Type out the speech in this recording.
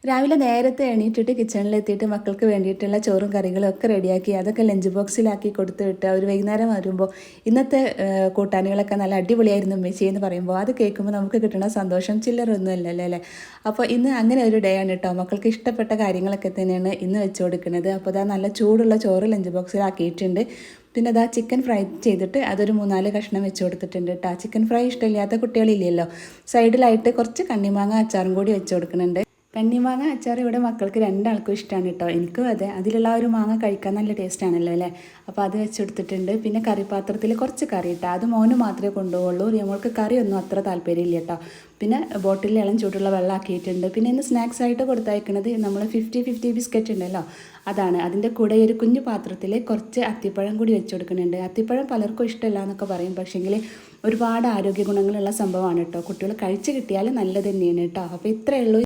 രാവിലെ നേരത്തെ എണീറ്റിട്ട് കിച്ചണിലെത്തിയിട്ട് മക്കൾക്ക് വേണ്ടിയിട്ടുള്ള ചോറും കറികളും ഒക്കെ റെഡിയാക്കി അതൊക്കെ ലഞ്ച് ബോക്സിലാക്കി കൊടുത്തു വിട്ട് അവർ വൈകുന്നേരം വരുമ്പോൾ ഇന്നത്തെ കൂട്ടാനുകളൊക്കെ നല്ല അടിപൊളിയായിരുന്നു ഉമ്മച്ചി എന്ന് പറയുമ്പോൾ അത് കേൾക്കുമ്പോൾ നമുക്ക് കിട്ടുന്ന സന്തോഷം ചില്ലറൊന്നും അല്ലല്ലോ അല്ലേ. അപ്പോൾ ഇന്ന് അങ്ങനെ ഒരു ഡേ ആണ് കേട്ടോ. മക്കൾക്ക് ഇഷ്ടപ്പെട്ട കാര്യങ്ങളൊക്കെ തന്നെയാണ് ഇന്ന് വെച്ച് കൊടുക്കുന്നത്. അപ്പോൾ അതാ നല്ല ചൂടുള്ള ചോറ് ലഞ്ച് ബോക്സിലാക്കിയിട്ടുണ്ട്. പിന്നെ അതാ ചിക്കൻ ഫ്രൈ ചെയ്തിട്ട് അതൊരു 3-4 കഷ്ണം വെച്ച് കൊടുത്തിട്ടുണ്ട് കേട്ടോ. ചിക്കൻ ഫ്രൈ ഇഷ്ടമില്ലാത്ത കുട്ടികളില്ലല്ലോ. സൈഡിലായിട്ട് കുറച്ച് കണ്ണിമാങ്ങ അച്ചാറും കൂടി വെച്ച് കൊടുക്കുന്നുണ്ട്. കണ്ണിമാങ്ങ അച്ചാർ ഇവിടെ മക്കൾക്ക് രണ്ടാൾക്കും ഇഷ്ടമാണ് കേട്ടോ. എനിക്കും അതെ, അതിലുള്ള ഒരു മാങ്ങ കഴിക്കാൻ നല്ല ടേസ്റ്റ് ആണല്ലോ അല്ലേ. അപ്പോൾ അത് വെച്ചെടുത്തിട്ടുണ്ട്. പിന്നെ കറിപ്പാത്രത്തിൽ കുറച്ച് കറി ഇട്ടാൽ അത് മോന് മാത്രമേ കൊണ്ടുപോകുള്ളൂ. റിയമോൾക്ക് കറിയൊന്നും അത്ര താല്പര്യമില്ല കേട്ടോ. പിന്നെ ബോട്ടിലിൽ ഇളം ചൂടുള്ള വെള്ളം ആക്കിയിട്ടുണ്ട്. പിന്നെ ഇന്ന് സ്നാക്സ് ആയിട്ട് കൊടുത്തയക്കുന്നത് നമ്മൾ 50-50 ബിസ്ക്കറ്റ് ഉണ്ടല്ലോ, അതാണ്. അതിൻ്റെ കൂടെ ഒരു കുഞ്ഞു പാത്രത്തിൽ കുറച്ച് അത്തിപ്പഴം കൂടി വെച്ച് കൊടുക്കുന്നുണ്ട്. അത്തിപ്പഴം പലർക്കും ഇഷ്ടമല്ല എന്നൊക്കെ പറയും, പക്ഷേങ്കിൽ ഒരുപാട് ആരോഗ്യ ഗുണങ്ങളുള്ള സംഭവമാണ് കേട്ടോ. കുട്ടികൾ കഴിച്ച് കിട്ടിയാൽ നല്ലത് തന്നെയാണ് കേട്ടോ. അപ്പോൾ ഇത്രയേ ഉള്ളൂ.